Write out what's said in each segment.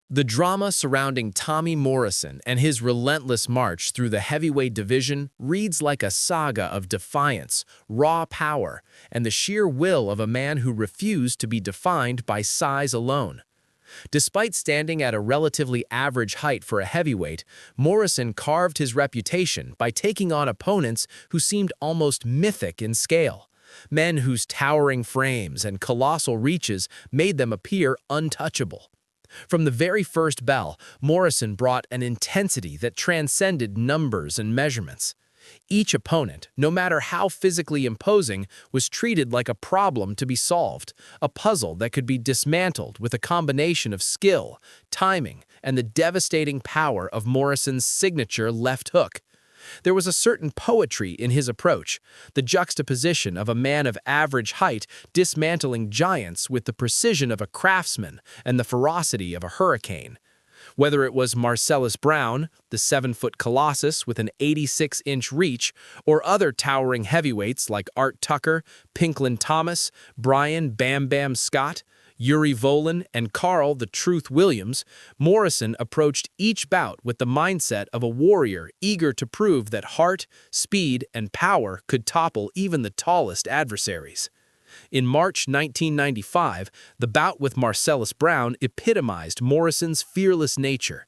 The drama surrounding Tommy Morrison and his relentless march through the heavyweight division reads like a saga of defiance, raw power, and the sheer will of a man who refused to be defined by size alone. Despite standing at a relatively average height for a heavyweight, Morrison carved his reputation by taking on opponents who seemed almost mythic in scale, men whose towering frames and colossal reaches made them appear untouchable. From the very first bell, Morrison brought an intensity that transcended numbers and measurements. Each opponent, no matter how physically imposing, was treated like a problem to be solved, a puzzle that could be dismantled with a combination of skill, timing, and the devastating power of Morrison's signature left hook. There was a certain poetry in his approach, the juxtaposition of a man of average height dismantling giants with the precision of a craftsman and the ferocity of a hurricane. Whether it was Marcellus Brown, the 7-foot colossus with an 86-inch reach, or other towering heavyweights like Art Tucker, Pinklin Thomas, Brian Bam Bam Scott, Yuri Volin, and Carl the Truth Williams, Morrison approached each bout with the mindset of a warrior eager to prove that heart, speed, and power could topple even the tallest adversaries. In March 1995, the bout with Marcellus Brown epitomized Morrison's fearless nature.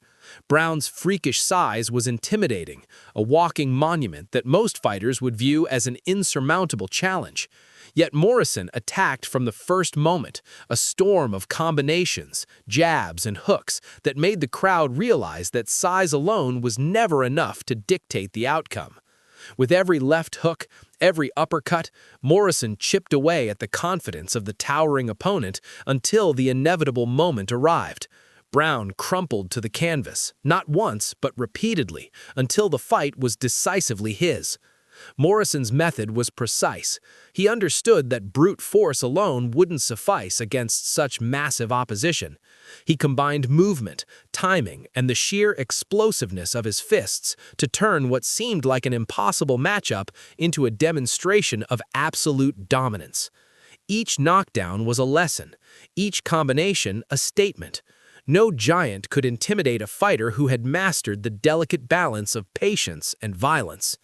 Brown's freakish size was intimidating, a walking monument that most fighters would view as an insurmountable challenge. Yet Morrison attacked from the first moment, a storm of combinations, jabs, and hooks that made the crowd realize that size alone was never enough to dictate the outcome. With every left hook, every uppercut, Morrison chipped away at the confidence of the towering opponent until the inevitable moment arrived. Brown crumpled to the canvas, not once but repeatedly, until the fight was decisively his. Morrison's method was precise. He understood that brute force alone wouldn't suffice against such massive opposition. He combined movement, timing, and the sheer explosiveness of his fists to turn what seemed like an impossible matchup into a demonstration of absolute dominance. Each knockdown was a lesson, each combination a statement. No giant could intimidate a fighter who had mastered the delicate balance of patience and violence.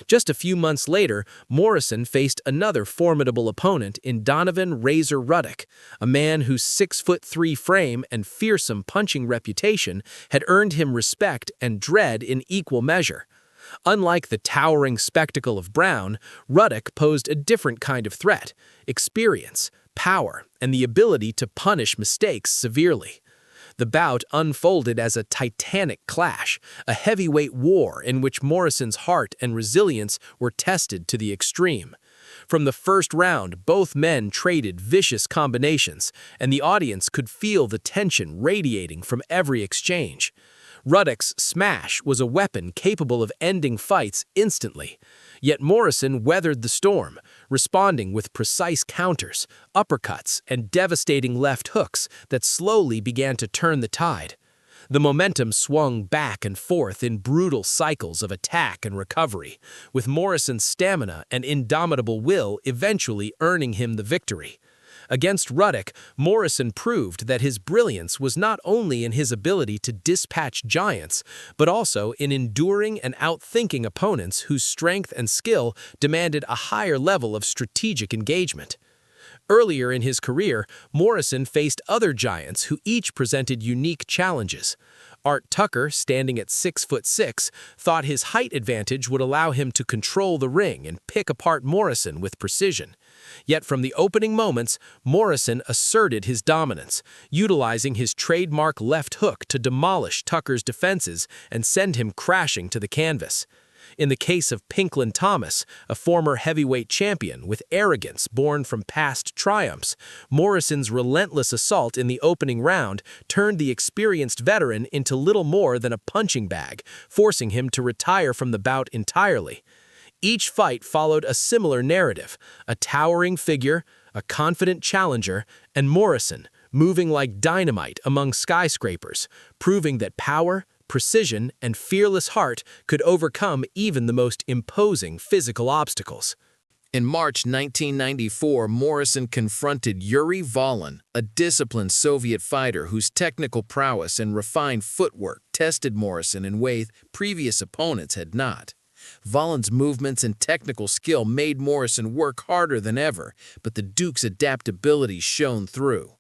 Just a few months later, Morrison faced another formidable opponent in Donovan "Razor" Ruddock, a man whose 6'3" frame and fearsome punching reputation had earned him respect and dread in equal measure. Unlike the towering spectacle of Brown, Ruddock posed a different kind of threat: experience, power, and the ability to punish mistakes severely. The bout unfolded as a titanic clash, a heavyweight war in which Morrison's heart and resilience were tested to the extreme. From the first round, both men traded vicious combinations, and the audience could feel the tension radiating from every exchange. Ruddock's smash was a weapon capable of ending fights instantly. Yet Morrison weathered the storm, responding with precise counters, uppercuts, and devastating left hooks that slowly began to turn the tide. The momentum swung back and forth in brutal cycles of attack and recovery, with Morrison's stamina and indomitable will eventually earning him the victory. Against Ruddock, Morrison proved that his brilliance was not only in his ability to dispatch giants, but also in enduring and outthinking opponents whose strength and skill demanded a higher level of strategic engagement. Earlier in his career, Morrison faced other giants who each presented unique challenges. Art Tucker, standing at 6'6", thought his height advantage would allow him to control the ring and pick apart Morrison with precision. Yet from the opening moments, Morrison asserted his dominance, utilizing his trademark left hook to demolish Tucker's defenses and send him crashing to the canvas. In the case of Pinklin Thomas, a former heavyweight champion with arrogance born from past triumphs, Morrison's relentless assault in the opening round turned the experienced veteran into little more than a punching bag, forcing him to retire from the bout entirely. Each fight followed a similar narrative: a towering figure, a confident challenger, and Morrison, moving like dynamite among skyscrapers, proving that power, precision, and fearless heart could overcome even the most imposing physical obstacles. In March 1994, Morrison confronted Yuri Volin, a disciplined Soviet fighter whose technical prowess and refined footwork tested Morrison in ways previous opponents had not. Volin's movements and technical skill made Morrison work harder than ever, but the Duke's adaptability shone through.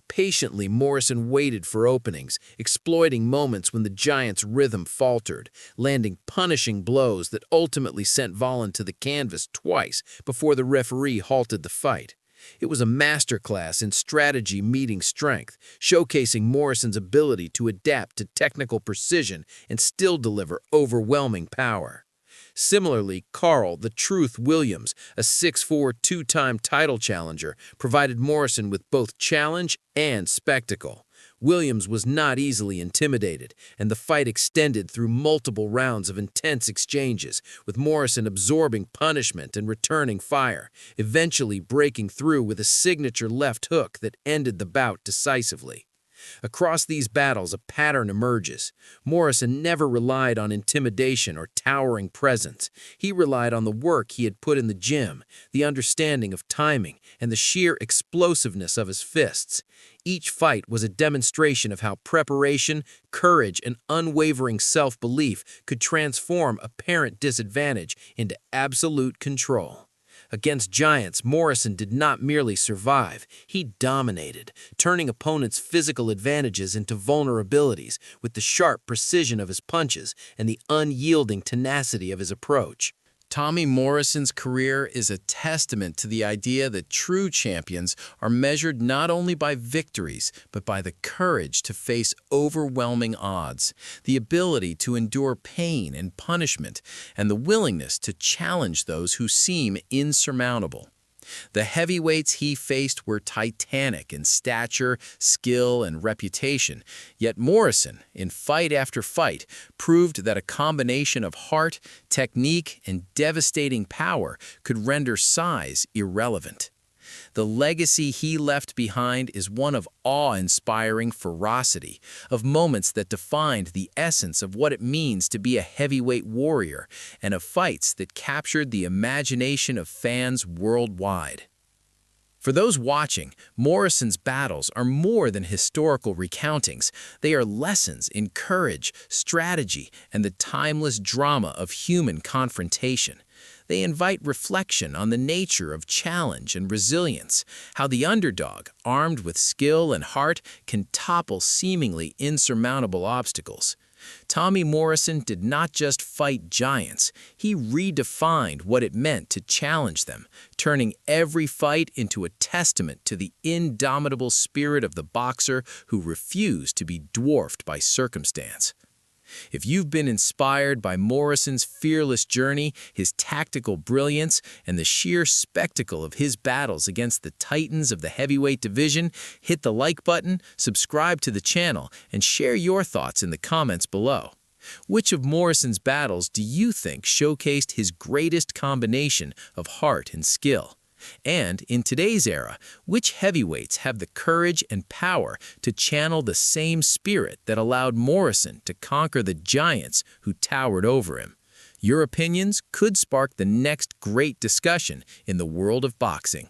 Patiently, Morrison waited for openings, exploiting moments when the giant's rhythm faltered, landing punishing blows that ultimately sent Volin to the canvas twice before the referee halted the fight. It was a masterclass in strategy meeting strength, showcasing Morrison's ability to adapt to technical precision and still deliver overwhelming power. Similarly, Carl "The Truth" Williams, a 6'4" two-time title challenger, provided Morrison with both challenge and spectacle. Williams was not easily intimidated, and the fight extended through multiple rounds of intense exchanges, with Morrison absorbing punishment and returning fire, eventually breaking through with a signature left hook that ended the bout decisively. Across these battles, a pattern emerges. Morrison never relied on intimidation or towering presence. He relied on the work he had put in the gym, the understanding of timing, and the sheer explosiveness of his fists. Each fight was a demonstration of how preparation, courage, and unwavering self-belief could transform apparent disadvantage into absolute control. Against giants, Morrison did not merely survive, he dominated, turning opponents' physical advantages into vulnerabilities with the sharp precision of his punches and the unyielding tenacity of his approach. Tommy Morrison's career is a testament to the idea that true champions are measured not only by victories, but by the courage to face overwhelming odds, the ability to endure pain and punishment, and the willingness to challenge those who seem insurmountable. The heavyweights he faced were titanic in stature, skill, and reputation, yet Morrison, in fight after fight, proved that a combination of heart, technique, and devastating power could render size irrelevant. The legacy he left behind is one of awe-inspiring ferocity, of moments that defined the essence of what it means to be a heavyweight warrior, and of fights that captured the imagination of fans worldwide. For those watching, Morrison's battles are more than historical recountings. They are lessons in courage, strategy, and the timeless drama of human confrontation. They invite reflection on the nature of challenge and resilience, how the underdog, armed with skill and heart, can topple seemingly insurmountable obstacles. Tommy Morrison did not just fight giants, he redefined what it meant to challenge them, turning every fight into a testament to the indomitable spirit of the boxer who refused to be dwarfed by circumstance. If you've been inspired by Morrison's fearless journey, his tactical brilliance, and the sheer spectacle of his battles against the titans of the heavyweight division, hit the like button, subscribe to the channel, and share your thoughts in the comments below. Which of Morrison's battles do you think showcased his greatest combination of heart and skill? And, in today's era, which heavyweights have the courage and power to channel the same spirit that allowed Morrison to conquer the giants who towered over him? Your opinions could spark the next great discussion in the world of boxing.